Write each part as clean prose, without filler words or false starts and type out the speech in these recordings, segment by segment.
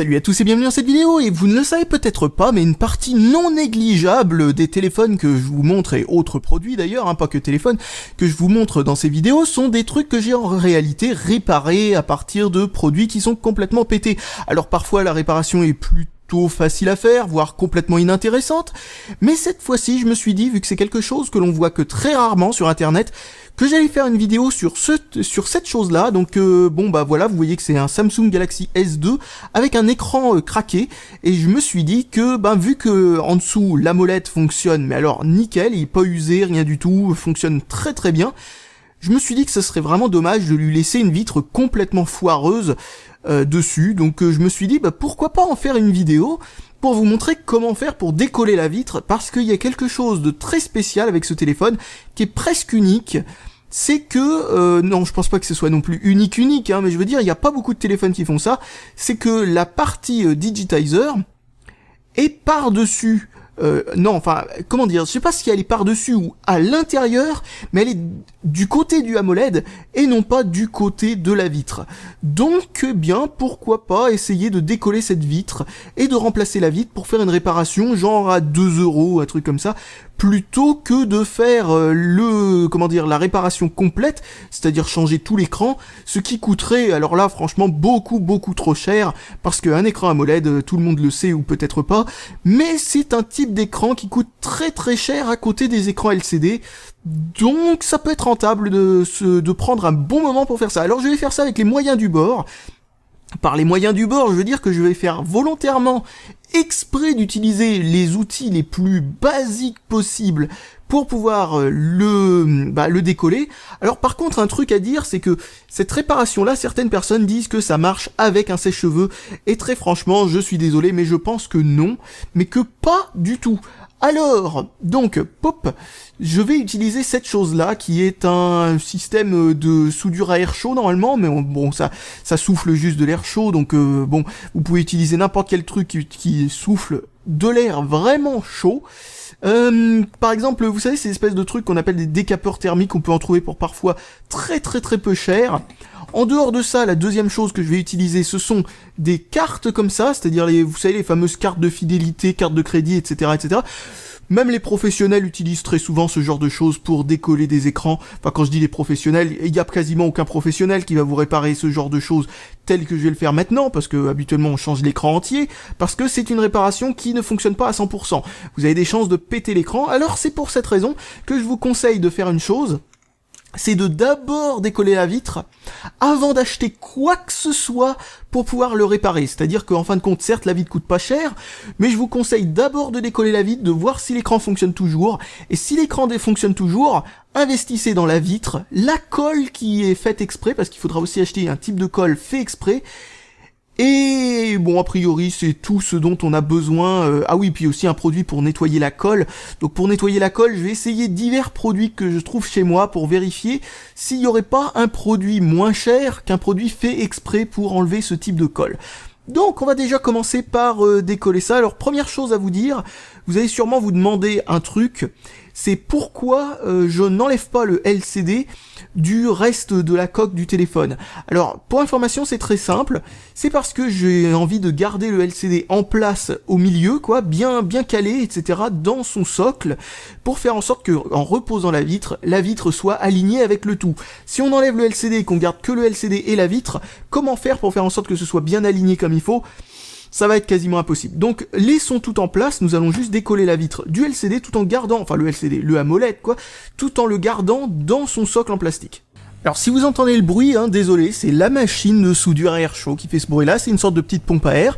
Salut à tous et bienvenue dans cette vidéo, et vous ne le savez peut-être pas, mais une partie non négligeable des téléphones que je vous montre, et autres produits d'ailleurs, pas que téléphones, que je vous montre dans ces vidéos, sont des trucs que j'ai en réalité réparés à partir de produits qui sont complètement pétés. Alors parfois la réparation est plutôt facile à faire, voire complètement inintéressante, mais cette fois-ci je me suis dit, vu que c'est quelque chose que l'on voit que très rarement sur internet, que j'allais faire une vidéo sur cette chose-là. Donc voilà, vous voyez que c'est un Samsung Galaxy S2 avec un écran craqué, et je me suis dit que vu que en dessous l'AMOLED fonctionne, mais alors nickel, il est pas usé, rien du tout, fonctionne très très bien, je me suis dit que ce serait vraiment dommage de lui laisser une vitre complètement foireuse dessus. Donc je me suis dit pourquoi pas en faire une vidéo pour vous montrer comment faire pour décoller la vitre, parce qu'il y a quelque chose de très spécial avec ce téléphone qui est presque unique. C'est que, non, je pense pas que ce soit non plus unique, mais je veux dire, il n'y a pas beaucoup de téléphones qui font ça. C'est que la partie digitizer est par-dessus. Comment dire, je sais pas si elle est par-dessus ou à l'intérieur, mais elle est du côté du AMOLED et non pas du côté de la vitre. Donc, pourquoi pas essayer de décoller cette vitre et de remplacer la vitre pour faire une réparation genre à 2 €, un truc comme ça, plutôt que de faire la réparation complète, c'est-à-dire changer tout l'écran, ce qui coûterait, alors là, franchement, beaucoup trop cher, parce qu'un écran AMOLED, tout le monde le sait ou peut-être pas, mais c'est un type d'écran qui coûte très très cher à côté des écrans LCD, donc ça peut être rentable de prendre un bon moment pour faire ça. Alors je vais faire ça avec les moyens du bord. Par les moyens du bord, je veux dire que je vais faire volontairement exprès d'utiliser les outils les plus basiques possibles pour pouvoir le décoller. Alors par contre, un truc à dire, c'est que cette réparation-là, certaines personnes disent que ça marche avec un sèche-cheveux, et très franchement, je suis désolé, mais je pense que non, mais que pas du tout. Alors, donc, je vais utiliser cette chose-là, qui est un système de soudure à air chaud normalement, mais bon, ça souffle juste de l'air chaud, donc vous pouvez utiliser n'importe quel truc qui souffle de l'air vraiment chaud. Par exemple, vous savez, ces espèces de trucs qu'on appelle des décapeurs thermiques, on peut en trouver pour parfois très peu cher. En dehors de ça, la deuxième chose que je vais utiliser, ce sont des cartes comme ça, c'est-à-dire vous savez, les fameuses cartes de fidélité, cartes de crédit, etc., etc. Même les professionnels utilisent très souvent ce genre de choses pour décoller des écrans. Enfin, quand je dis les professionnels, il y a quasiment aucun professionnel qui va vous réparer ce genre de choses tel que je vais le faire maintenant, parce que habituellement on change l'écran entier, parce que c'est une réparation qui ne fonctionne pas à 100%. Vous avez des chances de péter l'écran, alors c'est pour cette raison que je vous conseille de faire une chose, c'est de d'abord décoller la vitre avant d'acheter quoi que ce soit pour pouvoir le réparer. C'est-à-dire qu'en fin de compte, certes, la vitre coûte pas cher, mais je vous conseille d'abord de décoller la vitre, de voir si l'écran fonctionne toujours, et si l'écran fonctionne toujours, investissez dans la vitre, la colle qui est faite exprès, parce qu'il faudra aussi acheter un type de colle fait exprès. Et bon, a priori, c'est tout ce dont on a besoin. Ah oui, puis aussi un produit pour nettoyer la colle. Donc pour nettoyer la colle, je vais essayer divers produits que je trouve chez moi pour vérifier s'il n'y aurait pas un produit moins cher qu'un produit fait exprès pour enlever ce type de colle. Donc on va déjà commencer par décoller ça. Alors première chose à vous dire, vous allez sûrement vous demander un truc, c'est pourquoi je n'enlève pas le LCD du reste de la coque du téléphone. Alors pour information, c'est très simple, c'est parce que j'ai envie de garder le LCD en place au milieu, bien calé, etc. dans son socle, pour faire en sorte que en reposant la vitre soit alignée avec le tout. Si on enlève le LCD et qu'on garde que le LCD et la vitre, comment faire pour faire en sorte que ce soit bien aligné comme il faut ? Ça va être quasiment impossible. Donc, laissons tout en place, nous allons juste décoller la vitre du LCD tout en gardant, le AMOLED, tout en le gardant dans son socle en plastique. Alors, si vous entendez le bruit, désolé, c'est la machine de soudure à air chaud qui fait ce bruit-là, c'est une sorte de petite pompe à air,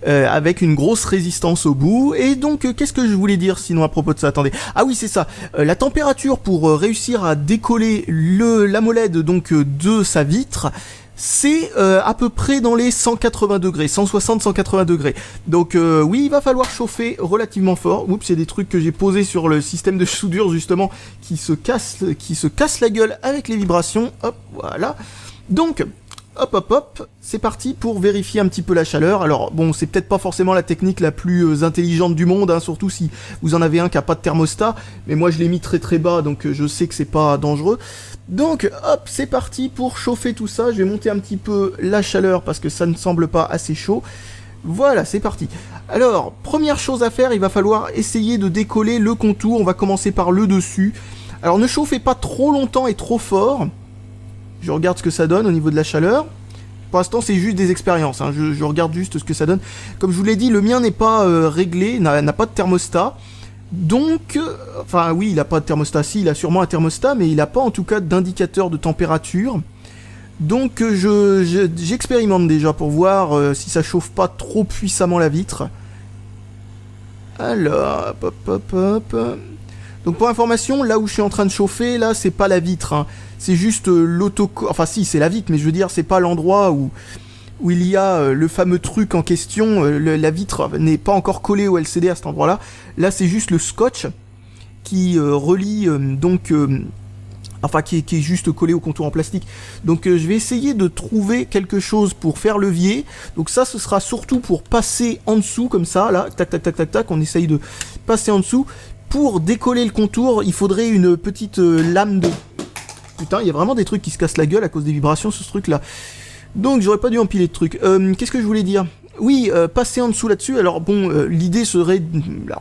avec une grosse résistance au bout. Et donc, qu'est-ce que je voulais dire sinon à propos de ça ? Attendez. Ah oui, c'est ça. La température pour réussir à décoller l'AMOLED de sa vitre, c'est à peu près dans les 180 degrés, 160-180 degrés. Donc oui, il va falloir chauffer relativement fort. Oups, il y a des trucs que j'ai posés sur le système de soudure justement qui se cassent la gueule avec les vibrations. Hop, voilà. Donc, hop, c'est parti pour vérifier un petit peu la chaleur. Alors bon, c'est peut-être pas forcément la technique la plus intelligente du monde, surtout si vous en avez un qui a pas de thermostat, mais moi je l'ai mis très bas, donc je sais que c'est pas dangereux. Donc hop, c'est parti pour chauffer tout ça. Je vais monter un petit peu la chaleur parce que ça ne semble pas assez chaud. Voilà, c'est parti. Alors, première chose à faire, il va falloir essayer de décoller le contour. On va commencer par le dessus. Alors, ne chauffez pas trop longtemps et trop fort. Je regarde ce que ça donne au niveau de la chaleur. Pour l'instant, c'est juste des expériences. Hein. Je regarde juste ce que ça donne. Comme je vous l'ai dit, le mien n'est pas réglé, n'a pas de thermostat. Donc, enfin oui, il n'a pas de thermostat. Si, il a sûrement un thermostat, mais il n'a pas en tout cas d'indicateur de température. Donc j'expérimente déjà pour voir si ça chauffe pas trop puissamment la vitre. Alors, hop. Donc pour information, là où je suis en train de chauffer, là c'est pas la vitre, hein. C'est juste enfin si, c'est la vitre, mais je veux dire, c'est pas l'endroit où il y a le fameux truc en question. La vitre n'est pas encore collée au LCD à cet endroit-là. Là c'est juste le scotch qui relie enfin qui est juste collé au contour en plastique. Donc je vais essayer de trouver quelque chose pour faire levier. Donc ça, ce sera surtout pour passer en dessous, comme ça, là, tac, on essaye de passer en dessous. Pour décoller le contour, il faudrait une petite lame de... Putain, il y a vraiment des trucs qui se cassent la gueule à cause des vibrations, ce truc-là. Donc j'aurais pas dû empiler de trucs. Qu'est-ce que je voulais dire ? Oui, passer en dessous là-dessus. Alors bon, l'idée serait,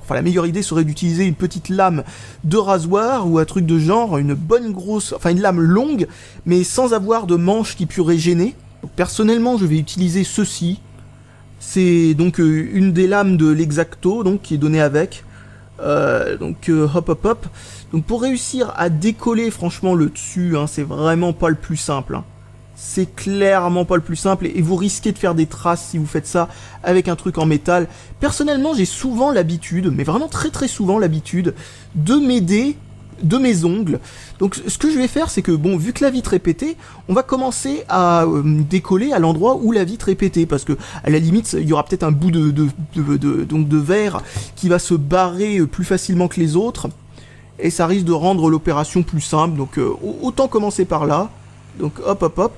la meilleure idée serait d'utiliser une petite lame de rasoir ou un truc de genre, une bonne grosse, enfin une lame longue, mais sans avoir de manche qui pourrait gêner. Donc, personnellement, je vais utiliser ceci. C'est donc une des lames de l'Exacto, donc qui est donnée avec. Hop. Donc pour réussir à décoller, franchement, le dessus, hein, c'est vraiment pas le plus simple. Hein. C'est clairement pas le plus simple et vous risquez de faire des traces si vous faites ça avec un truc en métal. Personnellement, j'ai souvent l'habitude, mais vraiment très souvent l'habitude, de m'aider de mes ongles. Donc ce que je vais faire, c'est que, bon, vu que la vitre est pétée, on va commencer à décoller à l'endroit où la vitre est pétée, parce que à la limite, il y aura peut-être un bout de verre qui va se barrer plus facilement que les autres, et ça risque de rendre l'opération plus simple. Donc autant commencer par là. Donc hop.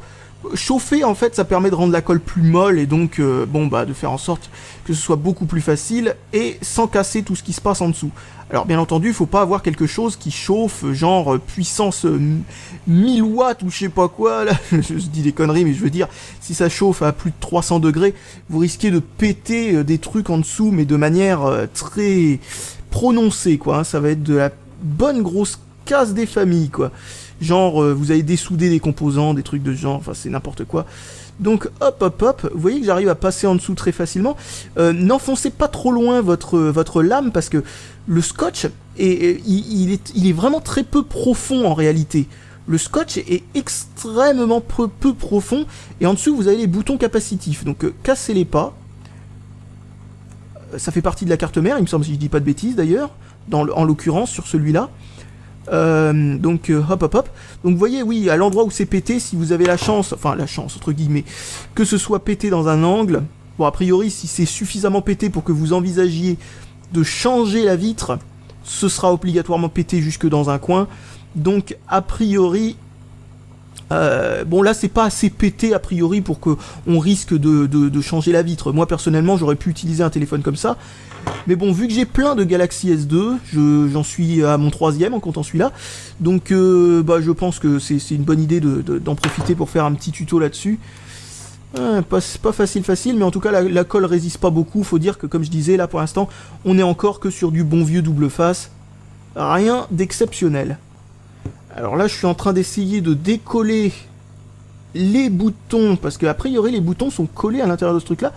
Chauffer, en fait, ça permet de rendre la colle plus molle et donc de faire en sorte que ce soit beaucoup plus facile et sans casser tout ce qui se passe en dessous. Alors bien entendu, il faut pas avoir quelque chose qui chauffe genre puissance 1000 watts ou je sais pas quoi là. Je dis des conneries, mais je veux dire, si ça chauffe à plus de 300 degrés, vous risquez de péter des trucs en dessous, mais de manière très prononcée, quoi. Hein. Ça va être de la bonne grosse casse des familles, quoi. Genre, vous avez dessoudé des composants, des trucs de ce genre, enfin c'est n'importe quoi. Donc hop, vous voyez que j'arrive à passer en dessous très facilement. N'enfoncez pas trop loin votre lame, parce que le scotch, il est vraiment très peu profond en réalité. Le scotch est extrêmement peu profond, et en dessous vous avez les boutons capacitifs, donc cassez-les pas. Ça fait partie de la carte mère, il me semble, si je dis pas de bêtises d'ailleurs, en l'occurrence sur celui-là. Hop. Donc vous voyez, oui, à l'endroit où c'est pété, si vous avez la chance entre guillemets, que ce soit pété dans un angle, bon a priori si c'est suffisamment pété pour que vous envisagiez de changer la vitre, ce sera obligatoirement pété jusque dans un coin. Donc a priori, bon là c'est pas assez pété a priori pour que on risque de changer la vitre. Moi personnellement j'aurais pu utiliser un téléphone comme ça. Mais bon, vu que j'ai plein de Galaxy S2, j'en suis à mon 3e en comptant celui-là, donc je pense que c'est une bonne idée d'en profiter pour faire un petit tuto là-dessus. Pas facile, mais en tout cas la colle résiste pas beaucoup. Faut dire que comme je disais, là pour l'instant, on est encore que sur du bon vieux double face. Rien d'exceptionnel. Alors là, je suis en train d'essayer de décoller les boutons, parce que a priori les boutons sont collés à l'intérieur de ce truc-là.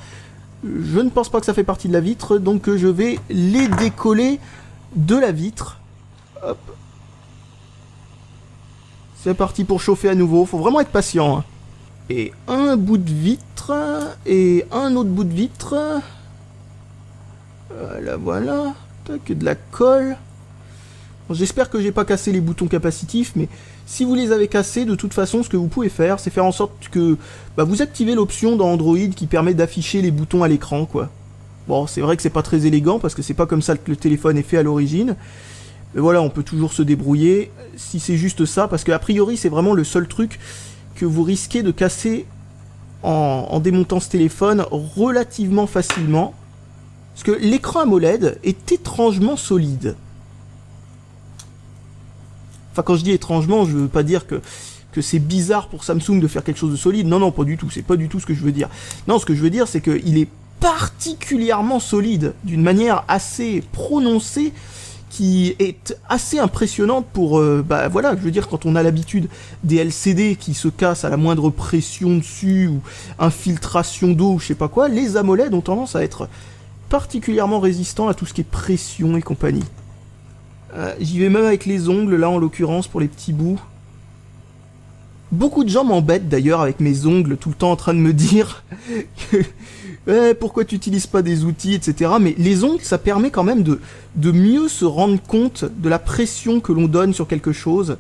Je ne pense pas que ça fait partie de la vitre, donc je vais les décoller de la vitre. Hop. C'est parti pour chauffer à nouveau, faut vraiment être patient. Hein. Et un bout de vitre, et un autre bout de vitre. Voilà. Tac, de la colle. Bon, j'espère que j'ai pas cassé les boutons capacitifs, mais si vous les avez cassés, de toute façon, ce que vous pouvez faire, c'est faire en sorte que vous activez l'option dans Android qui permet d'afficher les boutons à l'écran, quoi. Bon, c'est vrai que c'est pas très élégant, parce que c'est pas comme ça que le téléphone est fait à l'origine. Mais voilà, on peut toujours se débrouiller, si c'est juste ça, parce qu'a priori, c'est vraiment le seul truc que vous risquez de casser en démontant ce téléphone relativement facilement. Parce que l'écran AMOLED est étrangement solide. Enfin, quand je dis étrangement, je veux pas dire que c'est bizarre pour Samsung de faire quelque chose de solide. Non, pas du tout. C'est pas du tout ce que je veux dire. Non, ce que je veux dire, c'est qu'il est particulièrement solide, d'une manière assez prononcée, qui est assez impressionnante pour, bah voilà, je veux dire, quand on a l'habitude des LCD qui se cassent à la moindre pression dessus, ou infiltration d'eau, ou je sais pas quoi, les AMOLED ont tendance à être particulièrement résistants à tout ce qui est pression et compagnie. J'y vais même avec les ongles, là en l'occurrence, pour les petits bouts. Beaucoup de gens m'embêtent d'ailleurs avec mes ongles, tout le temps en train de me dire pourquoi tu n'utilises pas des outils, etc. Mais les ongles, ça permet quand même de mieux se rendre compte de la pression que l'on donne sur quelque chose.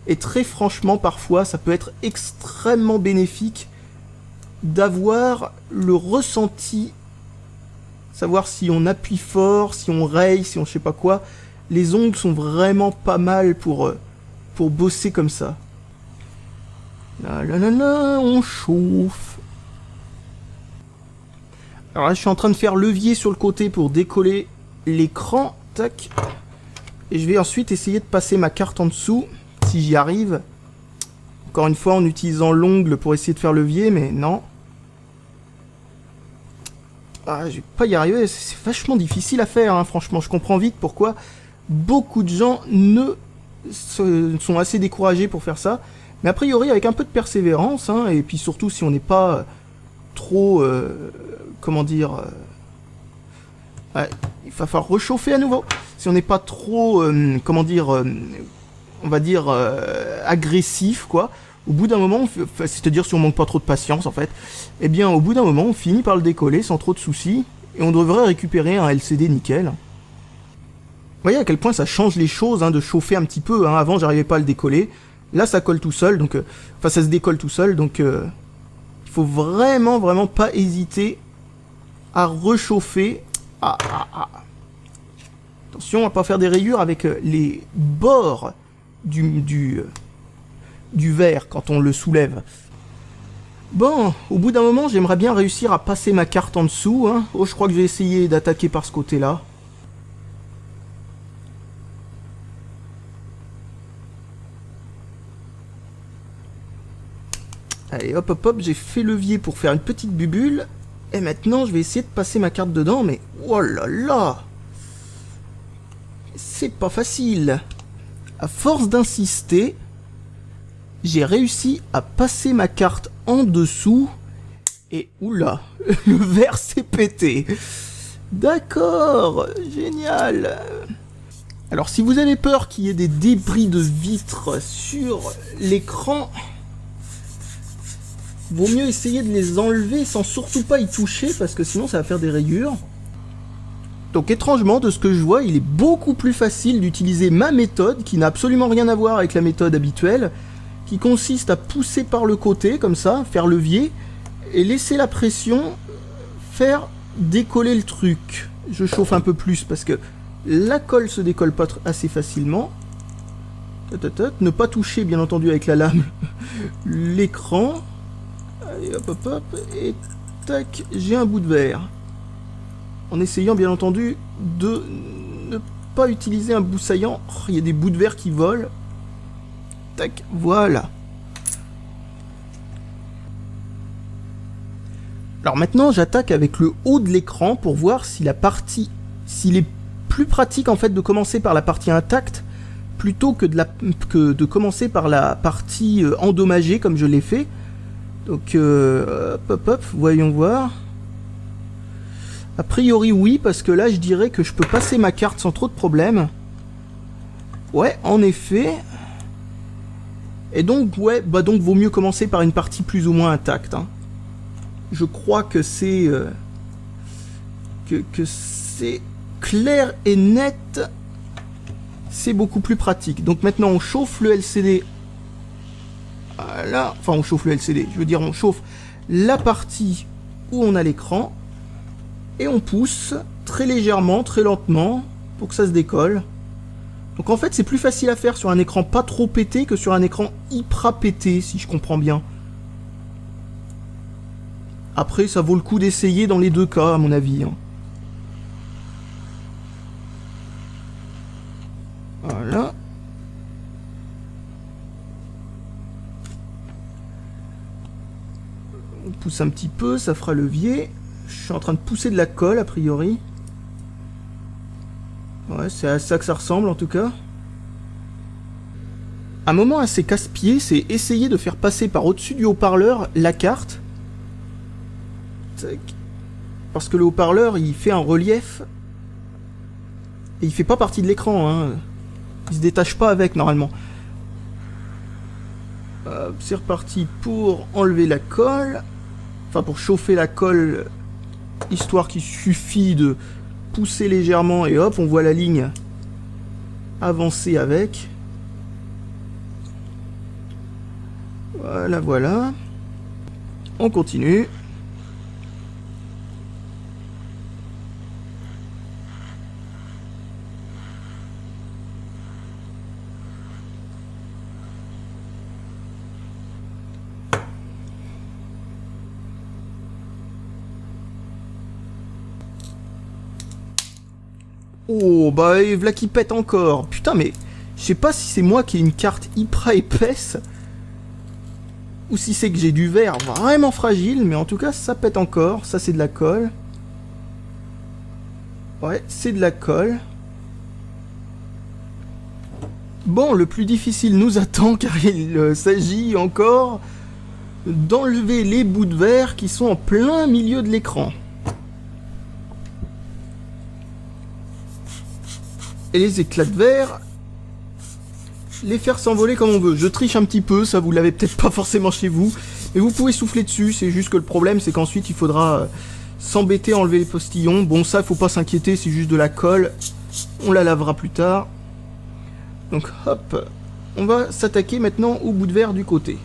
Et très franchement, parfois, ça peut être extrêmement bénéfique d'avoir le ressenti, savoir si on appuie fort, si on raye, si on je sais pas quoi. Les ongles sont vraiment pas mal pour bosser comme ça. Là, on chauffe. Alors là, je suis en train de faire levier sur le côté pour décoller l'écran. Tac. Et je vais ensuite essayer de passer ma carte en dessous, si j'y arrive. Encore une fois, en utilisant l'ongle pour essayer de faire levier, mais non. Ah, je vais pas y arriver, c'est vachement difficile à faire, hein, franchement. Je comprends vite pourquoi beaucoup de gens sont assez découragés pour faire ça. Mais a priori, avec un peu de persévérance, hein, et puis surtout si on n'est pas trop... comment dire... ouais, il va falloir rechauffer à nouveau. Si on n'est pas trop... comment dire... on va dire... agressif, quoi. Au bout d'un moment, c'est-à-dire si on manque pas trop de patience, en fait, eh bien, au bout d'un moment, on finit par le décoller sans trop de soucis, et on devrait récupérer un LCD nickel. Vous voyez à quel point ça change les choses, hein, de chauffer un petit peu, hein. Avant, j'arrivais pas à le décoller. Là, ça colle tout seul, donc... enfin, ça se décolle tout seul, donc... il faut vraiment pas hésiter à rechauffer. Attention à pas faire des rayures avec les bords du verre quand on le soulève. Bon, au bout d'un moment, j'aimerais bien réussir à passer ma carte en dessous, hein. Oh, je crois que je vais essayer d'attaquer par ce côté-là. Allez, hop, j'ai fait levier pour faire une petite bubule. Et maintenant, je vais essayer de passer ma carte dedans, mais... oh là là! C'est pas facile. À force d'insister, j'ai réussi à passer ma carte en dessous. Et oula, le verre s'est pété. D'accord, génial. Alors, si vous avez peur qu'il y ait des débris de vitre sur l'écran... vaut mieux essayer de les enlever sans surtout pas y toucher, parce que sinon ça va faire des rayures. Donc étrangement, de ce que je vois, il est beaucoup plus facile d'utiliser ma méthode, qui n'a absolument rien à voir avec la méthode habituelle, qui consiste à pousser par le côté, comme ça, faire levier, et laisser la pression faire décoller le truc. Je chauffe un peu plus, parce que la colle se décolle pas assez facilement. Ne pas toucher, bien entendu, avec la lame, l'écran. Allez, hop, et tac, j'ai un bout de verre. En essayant, bien entendu, de ne pas utiliser un bout saillant. Oh, il y a des bouts de verre qui volent. Tac, voilà. Alors maintenant, j'attaque avec le haut de l'écran pour voir si la partie... s'il est plus pratique, en fait, de commencer par la partie intacte plutôt que de commencer par la partie endommagée, comme je l'ai fait. Donc, hop, voyons voir. A priori, oui, parce que là, je dirais que je peux passer ma carte sans trop de problèmes. Ouais, en effet. Et donc, ouais, bah donc, vaut mieux commencer par une partie plus ou moins intacte, hein. Je crois que c'est... que c'est clair et net. C'est beaucoup plus pratique. Donc maintenant, on chauffe le LCD. Voilà, enfin on chauffe le LCD, je veux dire on chauffe la partie où on a l'écran et on pousse très légèrement, très lentement pour que ça se décolle. Donc en fait c'est plus facile à faire sur un écran pas trop pété que sur un écran hyper pété, si je comprends bien. Après ça vaut le coup d'essayer dans les deux cas à mon avis, hein. Voilà. On pousse un petit peu, ça fera levier. Je suis en train de pousser de la colle, a priori. Ouais, c'est à ça que ça ressemble, en tout cas. Un moment assez casse-pied, c'est essayer de faire passer par au-dessus du haut-parleur la carte. Tac. Parce que le haut-parleur, il fait un relief. Et il fait pas partie de l'écran, hein. Il se détache pas avec, normalement. C'est reparti pour enlever la colle. Enfin, pour chauffer la colle, histoire qu'il suffit de pousser légèrement et hop, on voit la ligne avancer avec. Voilà, voilà. On continue. Oh, bah, et v'là qui pète encore. Putain, mais je sais pas si c'est moi qui ai une carte hyper épaisse, ou si c'est que j'ai du verre vraiment fragile, mais en tout cas, ça pète encore. Ça, c'est de la colle. Ouais, c'est de la colle. Bon, le plus difficile nous attend, car il s'agit encore d'enlever les bouts de verre qui sont en plein milieu de l'écran. Et les éclats de verre, les faire s'envoler comme on veut. Je triche un petit peu, ça vous l'avez peut-être pas forcément chez vous, mais vous pouvez souffler dessus, c'est juste que le problème c'est qu'ensuite il faudra s'embêter à enlever les postillons. Bon, ça faut pas s'inquiéter, c'est juste de la colle, on la lavera plus tard. Donc hop, on va s'attaquer maintenant au bout de verre du côté.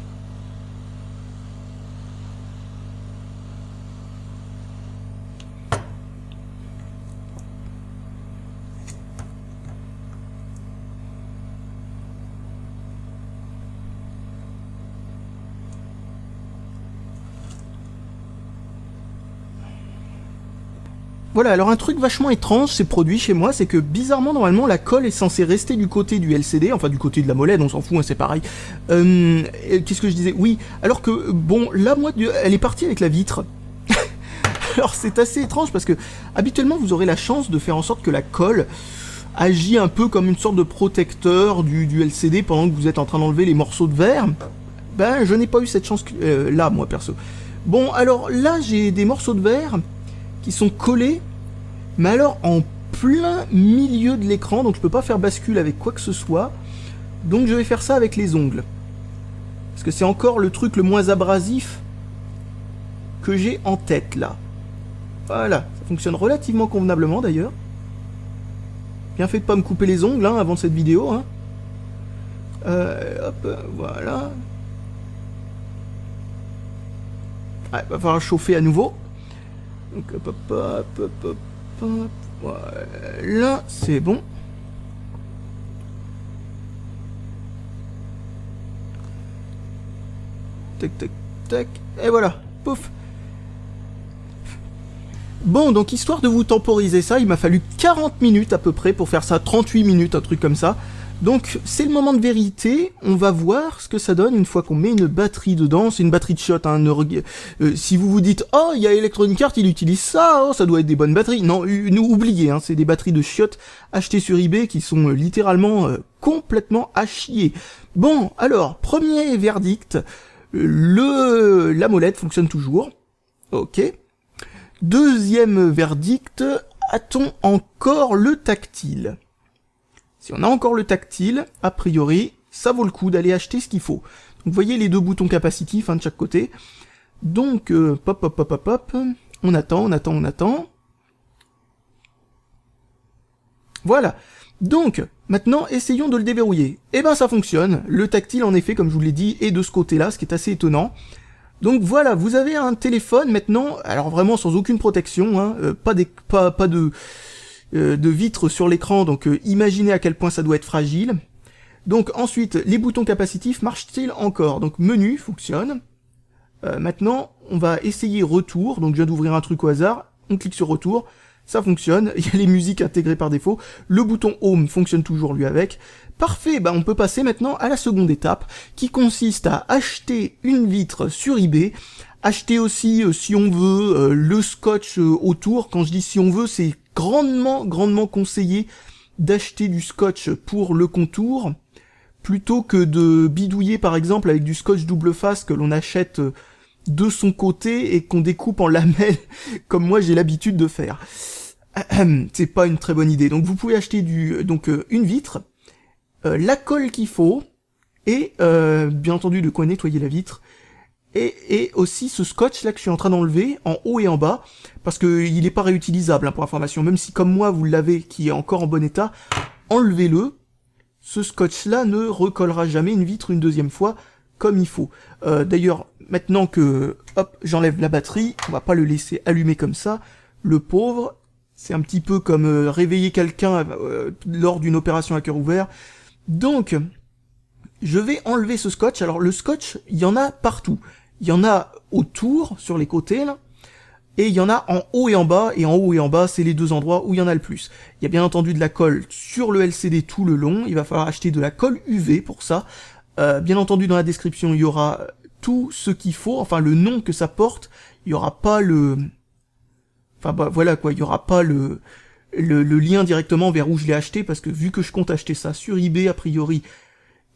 Voilà, alors un truc vachement étrange s'est produit chez moi, c'est que bizarrement, normalement, la colle est censée rester du côté du LCD, enfin du côté de la molette, on s'en fout, hein, c'est pareil. Qu'est-ce que je disais? Oui, alors que, bon, là, moi, elle est partie avec la vitre. Alors c'est assez étrange, parce que, habituellement, vous aurez la chance de faire en sorte que la colle agit un peu comme une sorte de protecteur du LCD pendant que vous êtes en train d'enlever les morceaux de verre. Ben, je n'ai pas eu cette chance là, moi, perso. Bon, alors là, j'ai des morceaux de verre qui sont collés, mais alors en plein milieu de l'écran, donc je peux pas faire bascule avec quoi que ce soit, donc je vais faire ça avec les ongles. Parce que c'est encore le truc le moins abrasif que j'ai en tête, là. Voilà, ça fonctionne relativement convenablement, d'ailleurs. Bien fait de pas me couper les ongles, hein, avant cette vidéo, hein. Hop, voilà. Ah, va falloir chauffer à nouveau. Donc hop, hop, hop, hop, hop, voilà, c'est bon. Tac, tac, tac, et voilà, pouf. Bon, donc histoire de vous temporiser ça, il m'a fallu 40 minutes à peu près pour faire ça, 38 minutes, un truc comme ça. Donc c'est le moment de vérité, on va voir ce que ça donne une fois qu'on met une batterie dedans, c'est une batterie de shot, hein, si vous vous dites « Oh, il y a Electronic Arts, il utilise ça, oh, ça doit être des bonnes batteries », non, oubliez, hein, c'est des batteries de shot achetées sur eBay qui sont littéralement complètement à chier. Bon, alors, premier verdict, la molette fonctionne toujours, ok. Deuxième verdict, a-t-on encore le tactile ? Si on a encore le tactile, a priori, ça vaut le coup d'aller acheter ce qu'il faut. Donc, vous voyez les deux boutons capacitifs, hein, de chaque côté. Donc, pop, pop, pop, pop, pop. On attend, on attend, on attend. Voilà. Donc, maintenant, essayons de le déverrouiller. Eh ben, ça fonctionne. Le tactile, en effet, comme je vous l'ai dit, est de ce côté-là, ce qui est assez étonnant. Donc voilà, vous avez un téléphone maintenant, alors vraiment sans aucune protection, hein, pas de vitre sur l'écran, donc imaginez à quel point ça doit être fragile. Donc ensuite, les boutons capacitifs marchent-ils encore? Donc menu fonctionne. Maintenant, on va essayer retour, donc je viens d'ouvrir un truc au hasard, on clique sur retour, ça fonctionne, il y a les musiques intégrées par défaut, le bouton home fonctionne toujours lui avec. Parfait, bah on peut passer maintenant à la seconde étape, qui consiste à acheter une vitre sur eBay, Acheter aussi, si on veut, le scotch autour. Quand je dis si on veut, c'est grandement conseillé d'acheter du scotch pour le contour, plutôt que de bidouiller par exemple avec du scotch double face que l'on achète de son côté et qu'on découpe en lamelles, comme moi j'ai l'habitude de faire. C'est pas une très bonne idée. Donc vous pouvez acheter une vitre, la colle qu'il faut, et bien entendu de quoi nettoyer la vitre, et aussi ce scotch là que je suis en train d'enlever en haut et en bas, parce que il est pas réutilisable hein, pour information, même si comme moi vous l'avez, qui est encore en bon état, enlevez-le. Ce scotch là ne recollera jamais une vitre une deuxième fois comme il faut. D'ailleurs, maintenant que hop, j'enlève la batterie, on va pas le laisser allumer comme ça, le pauvre. C'est un petit peu comme réveiller quelqu'un lors d'une opération à cœur ouvert. Donc, je vais enlever ce scotch. Alors le scotch, il y en a partout. Il y en a autour, sur les côtés, là, et il y en a en haut et en bas, et en haut et en bas, c'est les deux endroits où il y en a le plus. Il y a bien entendu de la colle sur le LCD tout le long, il va falloir acheter de la colle UV pour ça. Bien entendu, dans la description, il y aura tout ce qu'il faut, enfin le nom que ça porte, il y aura pas le... Enfin bah voilà quoi, il y aura pas le lien directement vers où je l'ai acheté, parce que vu que je compte acheter ça sur eBay, a priori,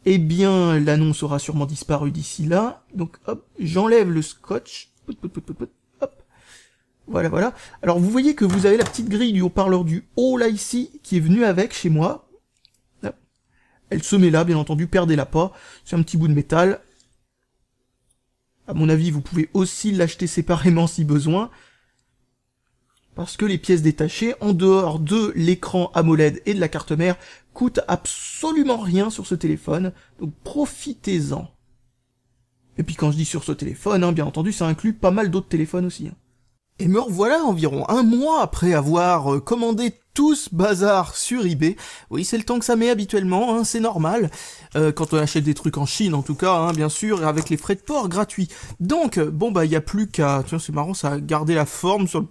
eh bien, l'annonce aura sûrement disparu d'ici là. Donc, hop, j'enlève le scotch. Hop. Voilà. Alors, vous voyez que vous avez la petite grille du haut-parleur du haut, là, ici, qui est venue avec, chez moi. Hop. Elle se met là, bien entendu, perdez-la pas. C'est un petit bout de métal. À mon avis, vous pouvez aussi l'acheter séparément si besoin. Parce que les pièces détachées, en dehors de l'écran AMOLED et de la carte mère, coûtent absolument rien sur ce téléphone, donc profitez-en. Et puis quand je dis sur ce téléphone, hein, bien entendu, ça inclut pas mal d'autres téléphones aussi. Hein. Et me revoilà environ un mois après avoir commandé tout ce bazar sur eBay. Oui, c'est le temps que ça met habituellement, hein, c'est normal. Quand on achète des trucs en Chine, en tout cas, hein, bien sûr, et avec les frais de port gratuits. Donc, bon bah, il y a plus qu'à... Tiens, c'est marrant, ça a gardé la forme sur le...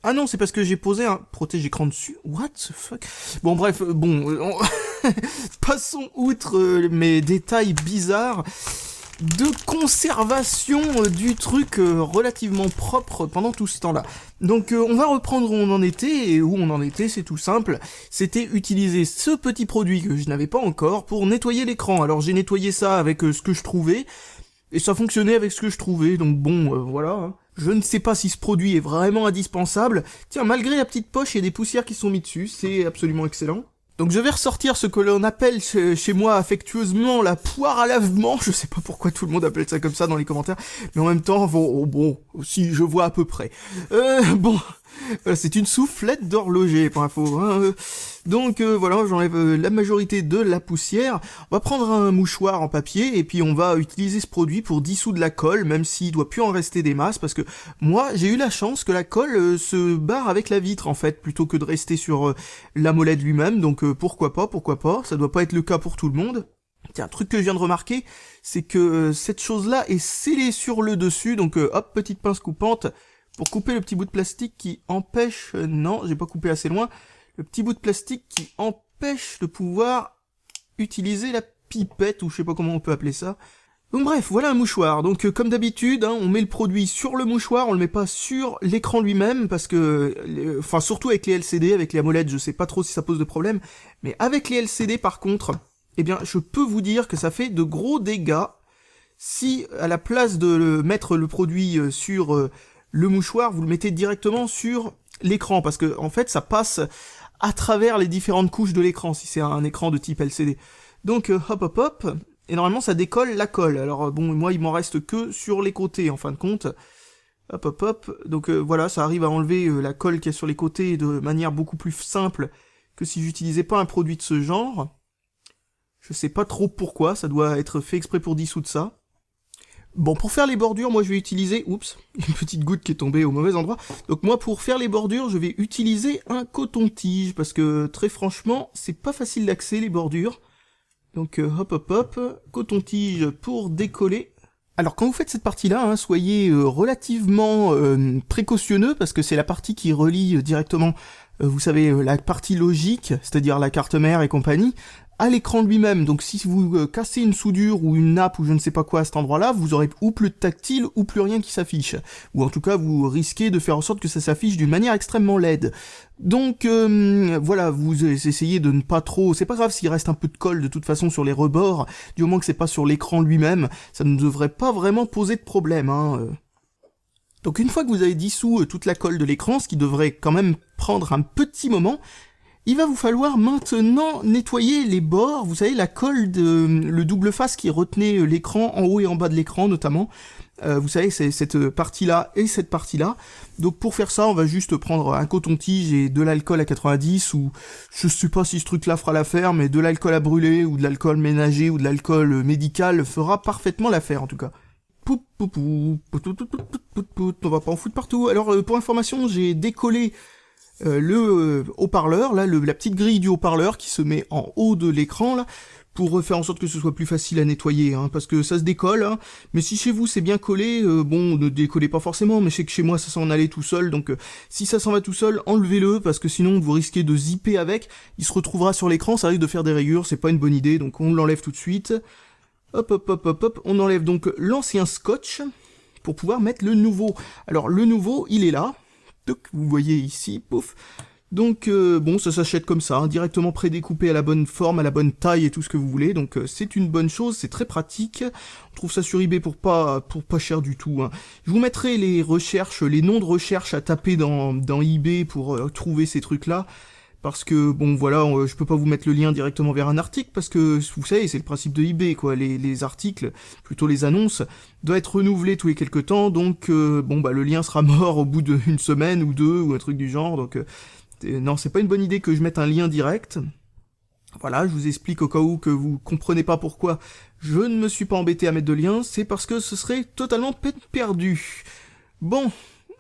Ah non, c'est parce que j'ai posé un protège-écran dessus. What the fuck? Bon, bref, passons outre mes détails bizarres de conservation du truc relativement propre pendant tout ce temps-là. Donc on va reprendre où on en était, et où on en était, c'est tout simple. C'était utiliser ce petit produit que je n'avais pas encore pour nettoyer l'écran. Alors j'ai nettoyé ça avec ce que je trouvais, et ça fonctionnait avec ce que je trouvais, donc bon, voilà... Hein. Je ne sais pas si ce produit est vraiment indispensable. Tiens, malgré la petite poche, il y a des poussières qui sont mises dessus, c'est absolument excellent. Donc je vais ressortir ce que l'on appelle chez moi affectueusement la poire à lavement. Je sais pas pourquoi tout le monde appelle ça comme ça dans les commentaires, mais en même temps, bon, si je vois à peu près. C'est une soufflette d'horloger, pour info. Hein. Donc voilà, j'enlève la majorité de la poussière. On va prendre un mouchoir en papier et puis on va utiliser ce produit pour dissoudre la colle, même s'il doit plus en rester des masses, parce que moi j'ai eu la chance que la colle se barre avec la vitre en fait, plutôt que de rester sur l'AMOLED lui-même. Donc pourquoi pas, ça doit pas être le cas pour tout le monde. Tiens, un truc que je viens de remarquer, c'est que cette chose-là est scellée sur le dessus, donc hop, petite pince coupante, pour couper le petit bout de plastique qui empêche... non, j'ai pas coupé assez loin. Le petit bout de plastique qui empêche de pouvoir utiliser la pipette, ou je sais pas comment on peut appeler ça. Donc bref, voilà un mouchoir. Donc comme d'habitude, hein, on met le produit sur le mouchoir, on le met pas sur l'écran lui-même, parce que... Enfin, surtout avec les LCD, avec les AMOLED, je sais pas trop si ça pose de problème. Mais avec les LCD, par contre, eh bien, je peux vous dire que ça fait de gros dégâts si, à la place de mettre le produit sur... le mouchoir, vous le mettez directement sur l'écran, parce que en fait, ça passe à travers les différentes couches de l'écran, si c'est un écran de type LCD. Donc, hop, et normalement, ça décolle la colle. Alors, bon, moi, il m'en reste que sur les côtés, en fin de compte. Hop, donc voilà, ça arrive à enlever la colle qu'il y a sur les côtés de manière beaucoup plus simple que si j'utilisais pas un produit de ce genre. Je sais pas trop pourquoi, ça doit être fait exprès pour dissoudre ça. Bon, pour faire les bordures, moi je vais utiliser... Oups, une petite goutte qui est tombée au mauvais endroit. Donc moi, pour faire les bordures, je vais utiliser un coton-tige, parce que très franchement, c'est pas facile d'accès, les bordures. Donc hop, coton-tige pour décoller. Alors quand vous faites cette partie-là, hein, soyez relativement précautionneux, parce que c'est la partie qui relie directement, vous savez, la partie logique, c'est-à-dire la carte mère et compagnie, à l'écran lui-même. Donc si vous cassez une soudure ou une nappe ou je ne sais pas quoi à cet endroit-là, vous aurez ou plus de tactile ou plus rien qui s'affiche. Ou en tout cas, vous risquez de faire en sorte que ça s'affiche d'une manière extrêmement laide. Donc voilà, vous essayez de ne pas trop... C'est pas grave s'il reste un peu de colle de toute façon sur les rebords, du moment que c'est pas sur l'écran lui-même, ça ne devrait pas vraiment poser de problème. Donc une fois que vous avez dissous toute la colle de l'écran, ce qui devrait quand même prendre un petit moment, il va vous falloir maintenant nettoyer les bords, vous savez la colle le double face qui retenait l'écran en haut et en bas de l'écran notamment. Vous savez c'est cette partie-là et cette partie-là. Donc pour faire ça, on va juste prendre un coton-tige et de l'alcool à 90 ou je sais pas si ce truc-là fera l'affaire, mais de l'alcool à brûler ou de l'alcool ménager ou de l'alcool médical fera parfaitement l'affaire en tout cas. On va pas en foutre partout. Alors pour information, j'ai décollé le haut-parleur, là, la petite grille du haut-parleur qui se met en haut de l'écran, là, pour faire en sorte que ce soit plus facile à nettoyer, parce que ça se décolle, mais si chez vous c'est bien collé, bon, ne décollez pas forcément, mais je sais que chez moi ça s'en allait tout seul, donc si ça s'en va tout seul, enlevez-le, parce que sinon vous risquez de zipper avec, il se retrouvera sur l'écran, ça risque de faire des rayures, c'est pas une bonne idée, donc on l'enlève tout de suite. Hop, on enlève donc l'ancien scotch, pour pouvoir mettre le nouveau. Alors le nouveau, il est là, vous voyez ici, pouf. Donc bon, ça s'achète comme ça, directement prédécoupé à la bonne forme, à la bonne taille et tout ce que vous voulez. Donc c'est une bonne chose, c'est très pratique. On trouve ça sur eBay pour pas cher du tout. Je vous mettrai les recherches, les noms de recherche à taper dans eBay pour trouver ces trucs-là. Parce que, bon, voilà, je peux pas vous mettre le lien directement vers un article, parce que, vous savez, c'est le principe de eBay, quoi, les articles, plutôt les annonces, doivent être renouvelés tous les quelques temps, donc, bon, bah, le lien sera mort au bout d'une semaine ou deux, ou un truc du genre, donc, non, c'est pas une bonne idée que je mette un lien direct. Voilà, je vous explique au cas où que vous comprenez pas pourquoi je ne me suis pas embêté à mettre de lien, c'est parce que ce serait totalement perdu. Bon...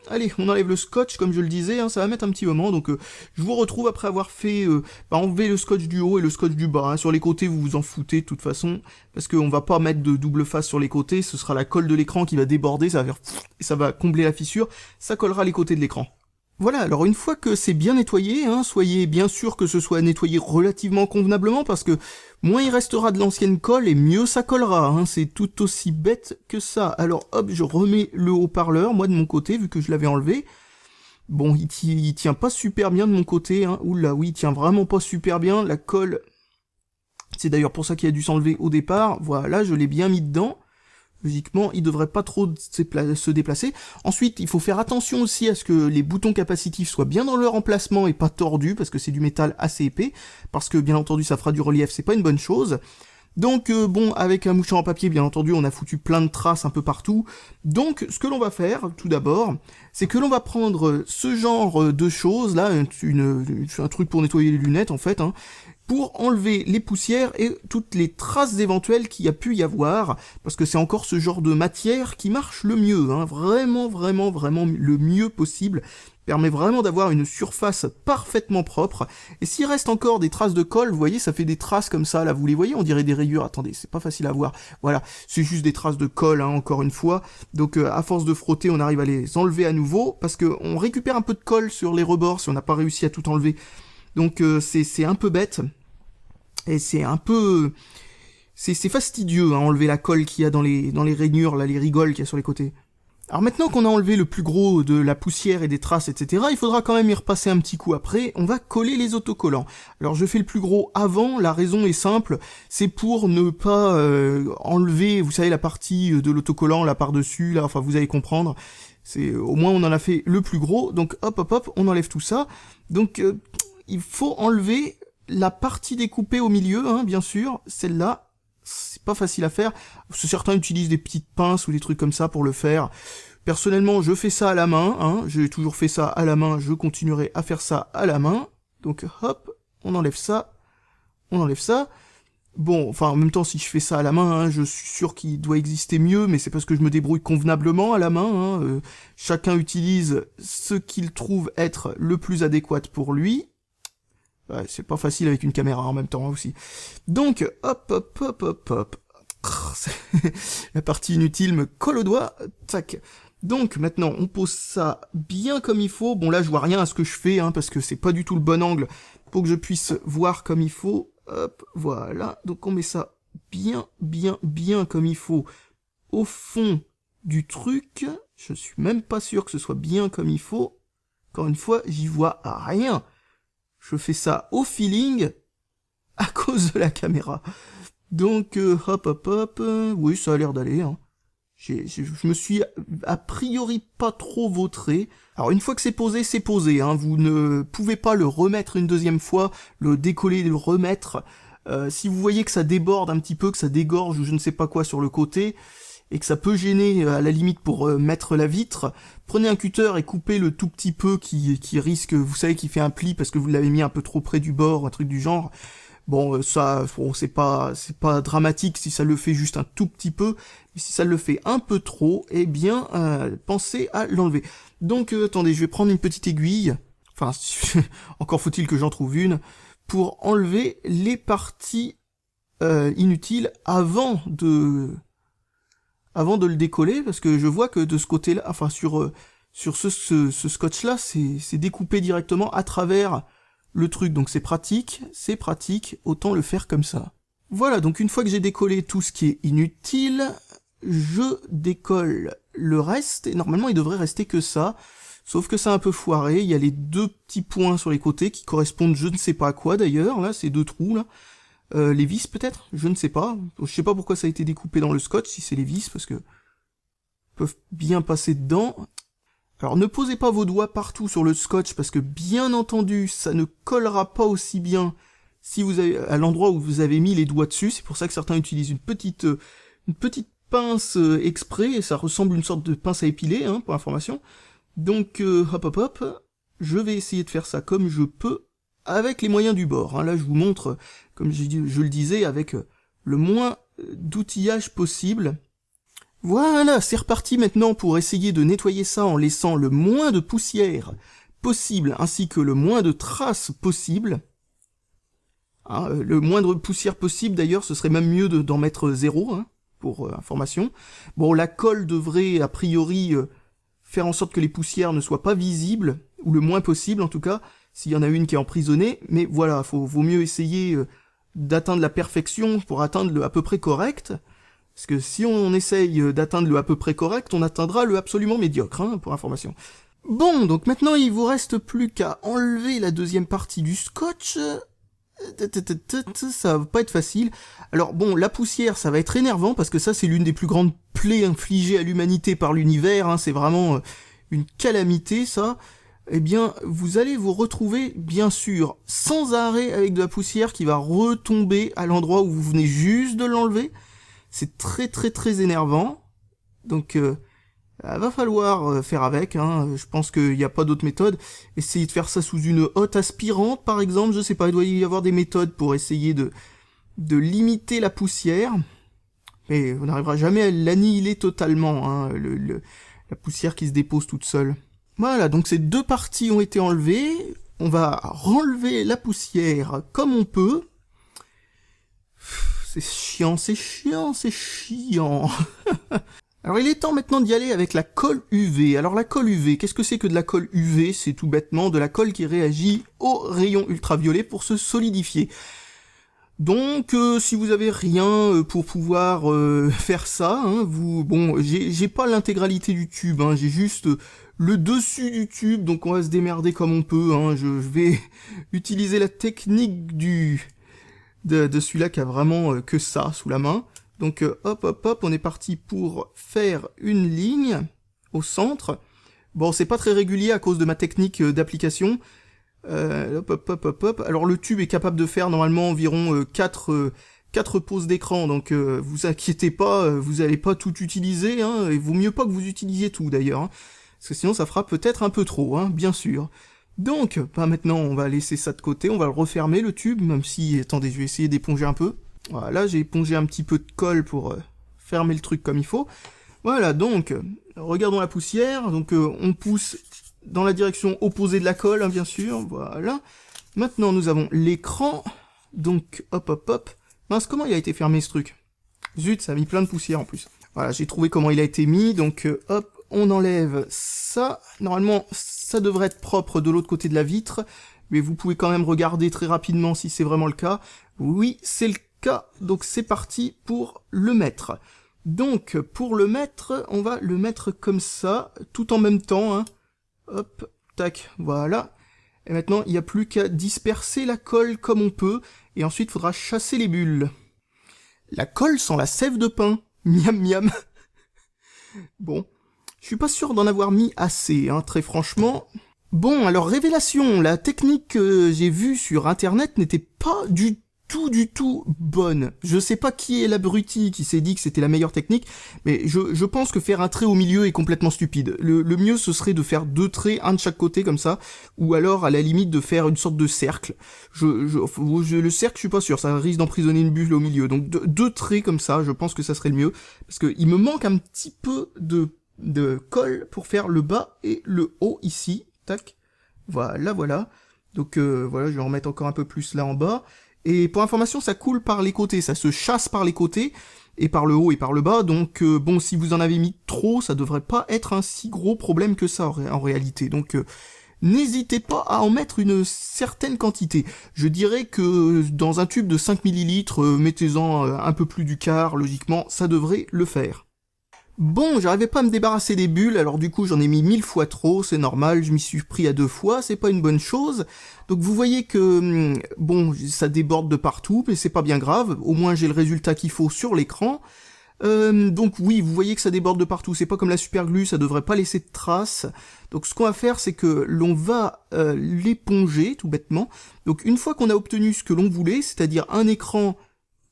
Allez, on enlève le scotch, comme je le disais, ça va mettre un petit moment, donc je vous retrouve après avoir fait enlever le scotch du haut et le scotch du bas. Sur les côtés, vous vous en foutez de toute façon, parce qu'on va pas mettre de double face sur les côtés, ce sera la colle de l'écran qui va déborder, ça va faire et ça va combler la fissure, ça collera les côtés de l'écran. Voilà, alors une fois que c'est bien nettoyé, soyez bien sûr que ce soit nettoyé relativement convenablement, parce que moins il restera de l'ancienne colle et mieux ça collera, c'est tout aussi bête que ça. Alors hop, je remets le haut-parleur, moi de mon côté, vu que je l'avais enlevé. Bon, il tient pas super bien de mon côté, oula, oui, il tient vraiment pas super bien, la colle... C'est d'ailleurs pour ça qu'il a dû s'enlever au départ, voilà, je l'ai bien mis dedans. Logiquement, il devrait pas trop se déplacer. Ensuite, il faut faire attention aussi à ce que les boutons capacitifs soient bien dans leur emplacement et pas tordus, parce que c'est du métal assez épais, parce que bien entendu ça fera du relief, c'est pas une bonne chose. Donc bon, avec un mouchoir en papier, bien entendu, on a foutu plein de traces un peu partout. Donc ce que l'on va faire, tout d'abord, c'est que l'on va prendre ce genre de choses, là, un truc pour nettoyer les lunettes en fait, pour enlever les poussières et toutes les traces éventuelles qu'il y a pu y avoir, parce que c'est encore ce genre de matière qui marche le mieux, vraiment le mieux possible, permet vraiment d'avoir une surface parfaitement propre, et s'il reste encore des traces de colle, vous voyez, ça fait des traces comme ça, là, vous les voyez, on dirait des rayures, attendez, c'est pas facile à voir, voilà, c'est juste des traces de colle, encore une fois, donc à force de frotter, on arrive à les enlever à nouveau, parce que on récupère un peu de colle sur les rebords si on n'a pas réussi à tout enlever, donc c'est un peu bête, et c'est un peu... C'est fastidieux, enlever la colle qu'il y a dans les rainures, là, les rigoles qu'il y a sur les côtés. Alors maintenant qu'on a enlevé le plus gros de la poussière et des traces, etc., il faudra quand même y repasser un petit coup après, on va coller les autocollants. Alors je fais le plus gros avant, la raison est simple, c'est pour ne pas enlever, vous savez, la partie de l'autocollant, là par-dessus, là, enfin vous allez comprendre, au moins on en a fait le plus gros, donc hop, on enlève tout ça, donc il faut enlever la partie découpée au milieu, bien sûr, celle-là, c'est pas facile à faire, certains utilisent des petites pinces ou des trucs comme ça pour le faire. Personnellement, je fais ça à la main, j'ai toujours fait ça à la main, je continuerai à faire ça à la main. Donc hop, on enlève ça. Bon, enfin en même temps si je fais ça à la main, je suis sûr qu'il doit exister mieux, mais c'est parce que je me débrouille convenablement à la main. Chacun utilise ce qu'il trouve être le plus adéquat pour lui. Ouais, c'est pas facile avec une caméra en même temps aussi. Donc, hop. La partie inutile me colle au doigt. Tac. Donc, maintenant, on pose ça bien comme il faut. Bon, là, je vois rien à ce que je fais, parce que c'est pas du tout le bon angle pour que je puisse voir comme il faut. hop, voilà. Donc on met ça bien comme il faut au fond du truc. Je suis même pas sûr que ce soit bien comme il faut. Encore une fois, j'y vois rien. Je fais ça au feeling à cause de la caméra. Donc hop, oui, ça a l'air d'aller, hein. Je me suis a priori pas trop vautré. Alors une fois que c'est posé, hein. Vous ne pouvez pas le remettre une deuxième fois, le décoller, le remettre. Si vous voyez que ça déborde un petit peu, que ça dégorge ou je ne sais pas quoi sur le côté, et que ça peut gêner à la limite pour mettre la vitre, prenez un cutter et coupez le tout petit peu qui risque, vous savez, qui fait un pli parce que vous l'avez mis un peu trop près du bord, un truc du genre. Bon, c'est pas dramatique si ça le fait juste un tout petit peu, mais si ça le fait un peu trop, eh bien, pensez à l'enlever. Donc, attendez, je vais prendre une petite aiguille, enfin, encore faut-il que j'en trouve une, pour enlever les parties inutiles avant de le décoller, parce que je vois que de ce côté-là, enfin, sur ce scotch-là, c'est découpé directement à travers le truc, donc c'est pratique, autant le faire comme ça. Voilà, donc une fois que j'ai décollé tout ce qui est inutile, je décolle le reste, et normalement il devrait rester que ça, sauf que c'est un peu foiré, il y a les deux petits points sur les côtés qui correspondent je ne sais pas à quoi d'ailleurs, là, ces deux trous là, les vis peut-être, je ne sais pas, je sais pas pourquoi ça a été découpé dans le scotch, si c'est les vis, parce que peuvent bien passer dedans. Alors ne posez pas vos doigts partout sur le scotch parce que bien entendu ça ne collera pas aussi bien si vous avez à l'endroit où vous avez mis les doigts dessus. C'est pour ça que certains utilisent une petite pince exprès et ça ressemble à une sorte de pince à épiler, hein, pour information. Donc hop, je vais essayer de faire ça comme je peux avec les moyens du bord. Hein. Là je vous montre, comme je le disais, avec le moins d'outillage possible. Voilà, c'est reparti maintenant pour essayer de nettoyer ça en laissant le moins de poussière possible, ainsi que le moins de traces possible. Hein, le moindre poussière possible, d'ailleurs, ce serait même mieux d'en mettre 0, hein, pour information. Bon, la colle devrait, a priori, faire en sorte que les poussières ne soient pas visibles, ou le moins possible, en tout cas, s'il y en a une qui est emprisonnée, mais voilà, vaut mieux essayer d'atteindre la perfection pour atteindre le à peu près correct. Parce que si on essaye d'atteindre le à peu près correct, on atteindra le absolument médiocre, hein, pour information. Bon, donc maintenant il vous reste plus qu'à enlever la deuxième partie du scotch. Ça va pas être facile. Alors bon, la poussière, ça va être énervant, parce que ça c'est l'une des plus grandes plaies infligées à l'humanité par l'univers, hein, c'est vraiment une calamité ça. Eh bien, vous allez vous retrouver, bien sûr, sans arrêt avec de la poussière qui va retomber à l'endroit où vous venez juste de l'enlever. C'est très énervant, donc va falloir faire avec, hein. Je pense qu'il n'y a pas d'autre méthode. Essayez de faire ça sous une hotte aspirante, par exemple, je sais pas, il doit y avoir des méthodes pour essayer de limiter la poussière, mais on n'arrivera jamais à l'annihiler totalement, hein, la poussière qui se dépose toute seule. Voilà, donc ces deux parties ont été enlevées, on va renlever la poussière comme on peut. C'est chiant. Alors il est temps maintenant d'y aller avec la colle UV. Alors la colle UV, qu'est-ce que c'est que de la colle UV? C'est tout bêtement de la colle qui réagit aux rayons ultraviolets pour se solidifier. Donc si vous avez rien pour pouvoir faire ça, hein, j'ai pas l'intégralité du tube, hein, j'ai juste le dessus du tube, donc on va se démerder comme on peut, hein, je vais utiliser la technique de celui-là qui a vraiment que ça sous la main. Donc hop, on est parti pour faire une ligne au centre. Bon, c'est pas très régulier à cause de ma technique d'application. Hop. Alors le tube est capable de faire normalement environ 4 poses d'écran, donc vous inquiétez pas, vous allez pas tout utiliser, hein, il vaut mieux pas que vous utilisiez tout d'ailleurs, hein, parce que sinon ça fera peut-être un peu trop, hein, bien sûr. Donc, maintenant on va laisser ça de côté, on va le refermer le tube, même si, attendez, je vais essayer d'éponger un peu. Voilà, j'ai épongé un petit peu de colle pour fermer le truc comme il faut. Voilà, donc, regardons la poussière, donc on pousse dans la direction opposée de la colle, hein, bien sûr, voilà. Maintenant nous avons l'écran, donc hop. Mince, comment il a été fermé ce truc? Zut, ça a mis plein de poussière en plus. Voilà, j'ai trouvé comment il a été mis, donc hop, on enlève ça. Normalement, ça devrait être propre de l'autre côté de la vitre, mais vous pouvez quand même regarder très rapidement si c'est vraiment le cas. Oui, c'est le cas, donc c'est parti pour le mettre. Donc, pour le mettre, on va le mettre comme ça, tout en même temps, hein. Hop, tac, voilà. Et maintenant, il n'y a plus qu'à disperser la colle comme on peut, et ensuite, il faudra chasser les bulles. La colle sent la sève de pain. Miam miam. Bon, je suis pas sûr d'en avoir mis assez, hein, très franchement. Bon, alors révélation, la technique que j'ai vue sur internet n'était pas du tout bonne. Je sais pas qui est l'abruti qui s'est dit que c'était la meilleure technique, mais je pense que faire un trait au milieu est complètement stupide. Le mieux ce serait de faire 2 traits, un de chaque côté comme ça, ou alors à la limite de faire une sorte de cercle. Le cercle, je suis pas sûr, ça risque d'emprisonner une bulle au milieu. Donc 2 traits comme ça, je pense que ça serait le mieux, parce que il me manque un petit peu de colle pour faire le bas et le haut ici. Tac. Voilà. Donc voilà, je vais en remettre encore un peu plus là en bas. Et pour information, ça coule par les côtés, ça se chasse par les côtés, et par le haut et par le bas, donc bon, si vous en avez mis trop, ça devrait pas être un si gros problème que ça en réalité. Donc n'hésitez pas à en mettre une certaine quantité. Je dirais que dans un tube de 5 ml, mettez-en un peu plus du quart, logiquement, ça devrait le faire. Bon, j'arrivais pas à me débarrasser des bulles, alors du coup j'en ai mis 1000 fois trop, c'est normal, je m'y suis pris à 2 fois, c'est pas une bonne chose. Donc vous voyez que, bon, ça déborde de partout, mais c'est pas bien grave, au moins j'ai le résultat qu'il faut sur l'écran. Donc oui, vous voyez que ça déborde de partout, c'est pas comme la superglue, ça devrait pas laisser de traces. Donc ce qu'on va faire, c'est que l'on va l'éponger, tout bêtement. Donc une fois qu'on a obtenu ce que l'on voulait, c'est-à-dire un écran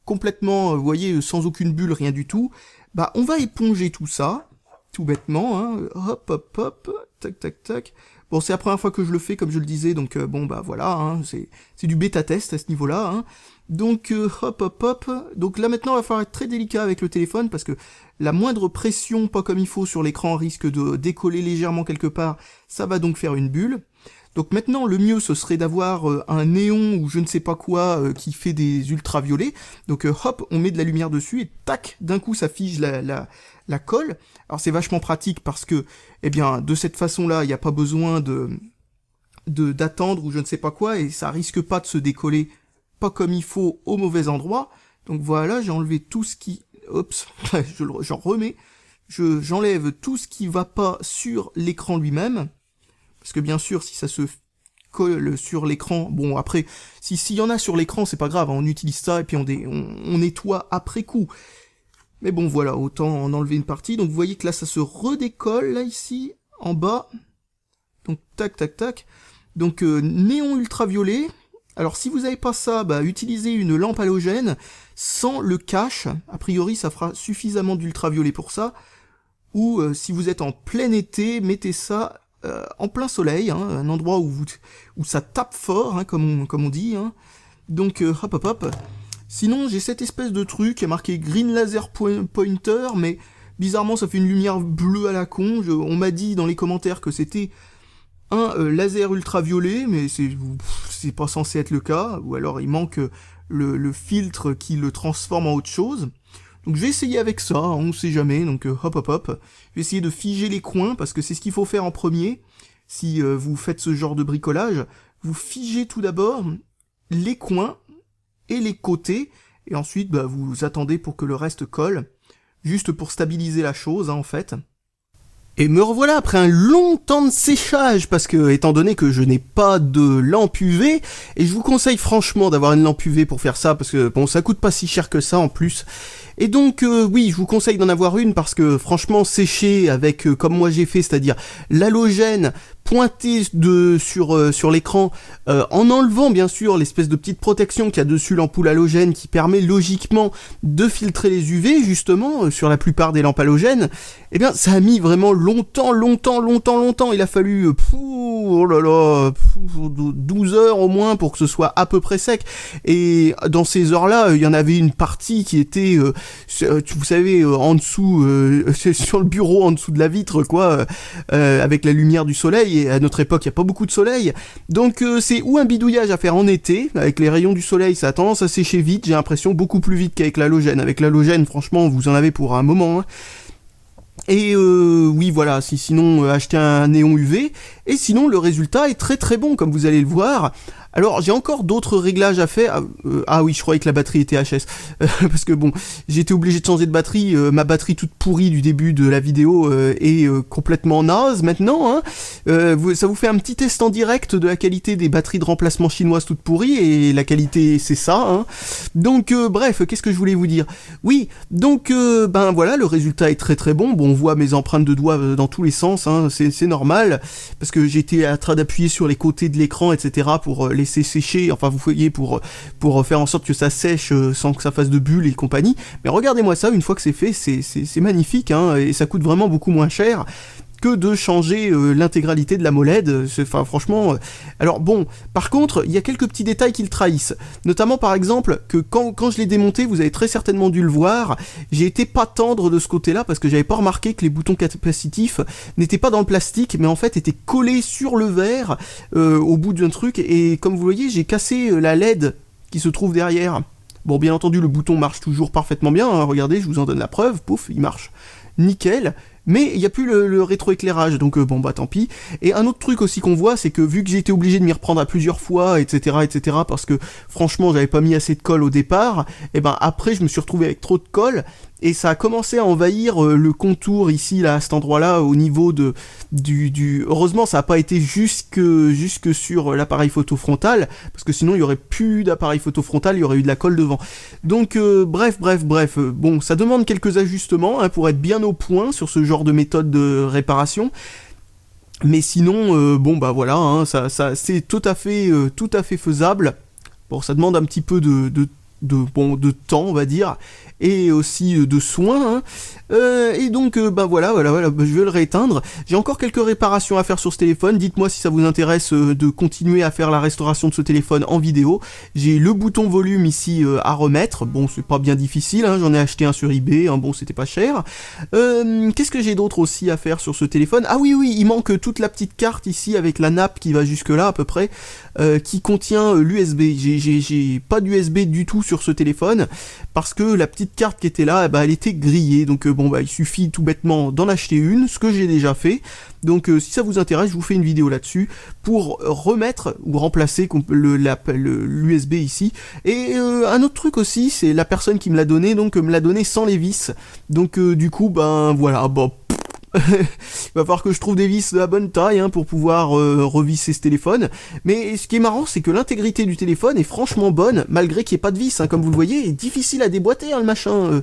complètement, vous voyez, sans aucune bulle, rien du tout, bah on va éponger tout ça, tout bêtement, hein, hop, tac. Bon, c'est la première fois que je le fais, comme je le disais, donc bon bah voilà, hein, c'est du bêta-test à ce niveau-là, hein. Donc hop, donc là maintenant il va falloir être très délicat avec le téléphone, parce que la moindre pression pas comme il faut sur l'écran risque de décoller légèrement quelque part, ça va donc faire une bulle. Donc maintenant, le mieux, ce serait d'avoir un néon ou je ne sais pas quoi qui fait des ultraviolets. Donc hop, on met de la lumière dessus et tac, d'un coup, ça fige la colle. Alors c'est vachement pratique parce que, eh bien, de cette façon-là, il n'y a pas besoin d'attendre ou je ne sais pas quoi et ça risque pas de se décoller pas comme il faut au mauvais endroit. Donc voilà, j'ai enlevé tout ce qui... Oups, j'en remets. J'enlève tout ce qui va pas sur l'écran lui-même. Parce que bien sûr, si ça se colle sur l'écran, bon après, s'il y en a sur l'écran, c'est pas grave, hein, on utilise ça et puis on nettoie après coup. Mais bon voilà, autant en enlever une partie. Donc vous voyez que là, ça se redécolle, là, ici, en bas. Donc tac. Donc néon ultraviolet. Alors si vous n'avez pas ça, bah utilisez une lampe halogène sans le cache. A priori, ça fera suffisamment d'ultraviolet pour ça. Ou si vous êtes en plein été, mettez ça... en plein soleil, hein, un endroit où ça tape fort, hein, comme on dit. Hein. Donc hop. Sinon, j'ai cette espèce de truc qui est marqué Green Laser Pointer, mais bizarrement, ça fait une lumière bleue à la con. On m'a dit dans les commentaires que c'était un laser ultraviolet, mais c'est pas censé être le cas, ou alors il manque le filtre qui le transforme en autre chose. Donc je vais essayer avec ça, hein, on sait jamais, donc hop. Je vais essayer de figer les coins, parce que c'est ce qu'il faut faire en premier. Si vous faites ce genre de bricolage, vous figez tout d'abord les coins et les côtés, et ensuite bah, vous attendez pour que le reste colle, juste pour stabiliser la chose, hein, en fait. Et me revoilà après un long temps de séchage, parce que, étant donné que je n'ai pas de lampe UV, et je vous conseille franchement d'avoir une lampe UV pour faire ça, parce que bon, ça coûte pas si cher que ça en plus. Et donc oui, je vous conseille d'en avoir une parce que franchement sécher avec comme moi j'ai fait, c'est-à-dire l'halogène pointé sur l'écran en enlevant bien sûr l'espèce de petite protection qu'il y a dessus l'ampoule halogène qui permet logiquement de filtrer les UV justement sur la plupart des lampes halogènes. Eh bien ça a mis vraiment longtemps. Il a fallu 12 heures au moins pour que ce soit à peu près sec. Et dans ces heures-là, il y en avait une partie qui était vous savez en dessous sur le bureau en dessous de la vitre quoi avec la lumière du soleil et à notre époque il n'y a pas beaucoup de soleil donc c'est ou un bidouillage à faire en été avec les rayons du soleil ça a tendance à sécher vite j'ai l'impression beaucoup plus vite qu'avec l'halogène avec l'halogène franchement vous en avez pour un moment hein. Et oui voilà, sinon achetez un néon UV et sinon le résultat est très très bon comme vous allez le voir. Alors j'ai encore d'autres réglages à faire. Ah oui, je croyais que la batterie était HS. Parce que bon, j'étais obligé de changer de batterie. Ma batterie toute pourrie du début de la vidéo est complètement naze maintenant. Hein. Ça vous fait un petit test en direct de la qualité des batteries de remplacement chinoises toutes pourries. Et la qualité, c'est ça. Hein. Donc bref, qu'est-ce que je voulais vous dire? Oui, donc ben voilà, le résultat est très très bon. Bon, on voit mes empreintes de doigts dans tous les sens. Hein. C'est normal. Parce que j'étais en train d'appuyer sur les côtés de l'écran, etc. pour laisser sécher, enfin vous voyez, pour faire en sorte que ça sèche sans que ça fasse de bulles et compagnie. Mais regardez-moi ça, une fois que c'est fait, c'est magnifique, hein, et ça coûte vraiment beaucoup moins cher que de changer l'intégralité de la MOLED. Enfin franchement, alors bon, par contre, il y a quelques petits détails qui le trahissent, notamment par exemple que quand je l'ai démonté, vous avez très certainement dû le voir, j'ai été pas tendre de ce côté-là parce que j'avais pas remarqué que les boutons capacitifs n'étaient pas dans le plastique, mais en fait étaient collés sur le verre au bout d'un truc, et comme vous voyez, j'ai cassé la LED qui se trouve derrière. Bon, bien entendu, le bouton marche toujours parfaitement bien, hein, regardez, je vous en donne la preuve, pouf, il marche nickel. Mais il n'y a plus le rétroéclairage, donc bon bah tant pis. Et un autre truc aussi qu'on voit, c'est que vu que j'ai été obligé de m'y reprendre à plusieurs fois, etc., parce que franchement j'avais pas mis assez de colle au départ, et ben après je me suis retrouvé avec trop de colle, et ça a commencé à envahir le contour ici, là, à cet endroit-là, au niveau du... Heureusement ça n'a pas été jusque sur l'appareil photo frontal, parce que sinon il y aurait plus d'appareil photo frontal, il y aurait eu de la colle devant. Donc bref, bon, ça demande quelques ajustements hein, pour être bien au point sur ce genre de méthode de réparation, mais sinon bon bah voilà, hein, ça c'est tout à fait faisable. Bon, ça demande un petit peu de temps, on va dire, et aussi de soins, hein. Et donc bah voilà, je vais le rééteindre. J'ai encore quelques réparations à faire sur ce téléphone. Dites-moi si ça vous intéresse de continuer à faire la restauration de ce téléphone en vidéo. J'ai le bouton volume ici à remettre. Bon, c'est pas bien difficile, hein. J'en ai acheté un sur eBay, hein. Bon, c'était pas cher. Qu'est-ce que j'ai d'autre aussi à faire sur ce téléphone? Ah oui, il manque toute la petite carte ici avec la nappe qui va jusque là à peu près, qui contient l'USB. J'ai pas d'USB du tout sur ce téléphone parce que la petite carte qui était là, elle était grillée. Donc bon bah il suffit tout bêtement d'en acheter une, ce que j'ai déjà fait. Donc si ça vous intéresse, je vous fais une vidéo là-dessus pour remettre ou remplacer l'USB ici. Et un autre truc aussi, c'est la personne qui me l'a donné, donc me l'a donné sans les vis. Donc du coup ben voilà, bon. Il va falloir que je trouve des vis de la bonne taille hein, pour pouvoir revisser ce téléphone. Mais ce qui est marrant, c'est que l'intégrité du téléphone est franchement bonne, malgré qu'il n'y ait pas de vis. Hein, comme vous le voyez, il est difficile à déboîter hein, le machin.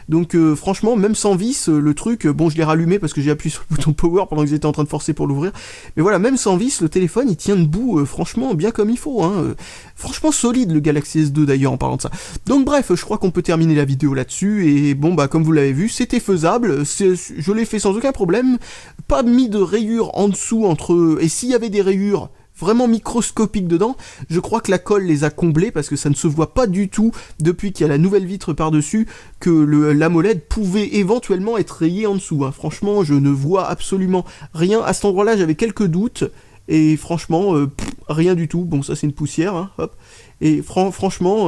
Donc franchement, même sans vis, le truc, bon je l'ai rallumé parce que j'ai appuyé sur le bouton power pendant que j'étais en train de forcer pour l'ouvrir. Mais voilà, même sans vis, le téléphone il tient debout, franchement bien comme il faut. Hein, franchement solide le Galaxy S2 d'ailleurs en parlant de ça. Donc bref, je crois qu'on peut terminer la vidéo là-dessus. Et bon bah comme vous l'avez vu, c'était faisable. Je l'ai fait sans aucun problème, pas mis de rayures en dessous entre... Et s'il y avait des rayures vraiment microscopiques dedans, je crois que la colle les a comblées parce que ça ne se voit pas du tout depuis qu'il y a la nouvelle vitre par-dessus que l'AMOLED pouvait éventuellement être rayée en dessous. Hein. Franchement, je ne vois absolument rien. À cet endroit-là, j'avais quelques doutes et franchement, rien du tout. Bon, ça c'est une poussière, hein, hop. Et franchement,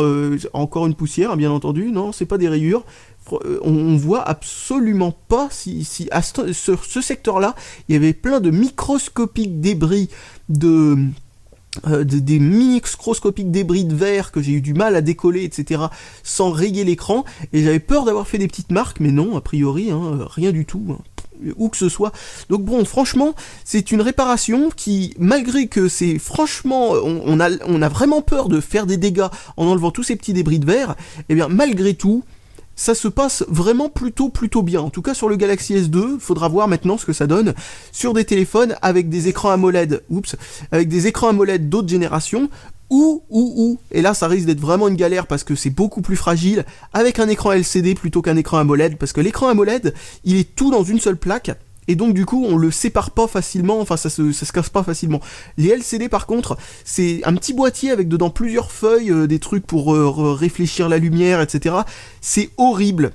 encore une poussière, bien entendu. Non, c'est pas des rayures. On voit absolument pas si sur ce secteur-là, il y avait plein de microscopiques débris des microscopiques débris de verre que j'ai eu du mal à décoller, etc., sans rayer l'écran, et j'avais peur d'avoir fait des petites marques, mais non, a priori, hein, rien du tout, hein, où que ce soit. Donc bon, franchement, c'est une réparation qui, malgré que c'est franchement, on a vraiment peur de faire des dégâts en enlevant tous ces petits débris de verre, et bien malgré tout, ça se passe vraiment plutôt bien. En tout cas sur le Galaxy S2, faudra voir maintenant ce que ça donne sur des téléphones avec des écrans AMOLED, avec des écrans AMOLED d'autres générations, et là ça risque d'être vraiment une galère parce que c'est beaucoup plus fragile, avec un écran LCD plutôt qu'un écran AMOLED, parce que l'écran AMOLED, il est tout dans une seule plaque, et donc du coup on le sépare pas facilement, enfin ça se casse pas facilement. Les LCD par contre, c'est un petit boîtier avec dedans plusieurs feuilles, des trucs pour réfléchir la lumière, etc. C'est horrible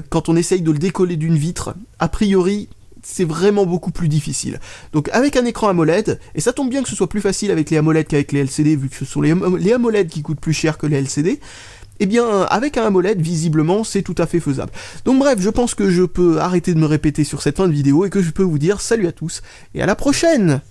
quand on essaye de le décoller d'une vitre. A priori, c'est vraiment beaucoup plus difficile. Donc avec un écran AMOLED, et ça tombe bien que ce soit plus facile avec les AMOLED qu'avec les LCD, vu que ce sont les AMOLED qui coûtent plus cher que les LCD, eh bien, avec un AMOLED, visiblement, c'est tout à fait faisable. Donc bref, je pense que je peux arrêter de me répéter sur cette fin de vidéo et que je peux vous dire salut à tous et à la prochaine!